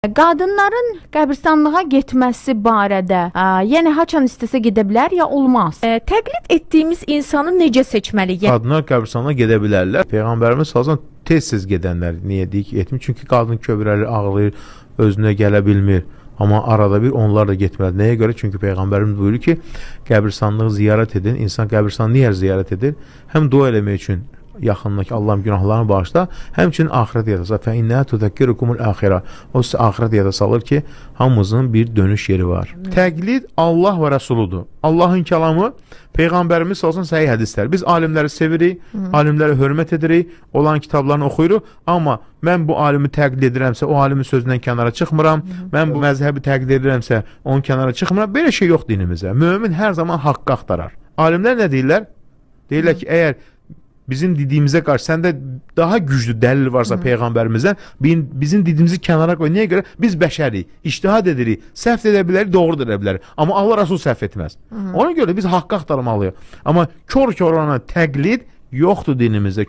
Qadınların qəbristanlığa getməsi barədə, yəni haçan istəsə gedə bilər ya olmaz? Təqlid etdiyimiz insanı necə seçməliyik? Qadınlar qəbristanlığa gedə bilərlər. Peyğəmbərimiz sallallahu tez-tez gedənlər niyə deyik etmir? Çünki qadın kövrəlir, ağlayır, özünə gələ bilmir. Amma arada bir onlar da getməli. Nəyə görə? Çünki Peyğəmbərimiz buyurur ki, qəbristanlığı ziyarət edin. İnsan qəbristanlığı niyə ziyarət edir? Həm dua eləmək üçün yaxındakı Allahın günahlarını bağışla, həmçinin axirət yada salır. Fə innə tudəkkirukumul axirə. O sizə axirət yada salır ki, hamımızın bir dönüş yeri var. Təqlid Allah və Rəsuludur. Allahın kəlamı, Peyğəmbərimiz salsın səhih hədislər. Biz alimləri sevirik, alimləri hörmət edirik, olan kitablarını oxuyuruq, amma mən bu alimi təqlid edirəmsə, o alimin sözündən kənara çıxmıram, mən bu məzhəbi təqlid edirəmsə, onun kənara çıxmıram. Belə şey yox dinimizdə. Mömin hər zaman haqqı axtarar. Alimlər nə deyirlər? Deyirlər ki, əgər bizim dediyimizə qarşı səndə daha güclü dəlil varsa Peyğəmbərimizdən, bizim dediyimizi kənara qoy. Niyə görə? Biz bəşərik, ictihad edirik, səhv edə bilərik, doğru da edə bilərik. Amma Allah Rəsul səhv etməz. Ona görə biz haqqı axtarmalıyıq. Amma kör-körana təqlid yoxdur dinimizdə.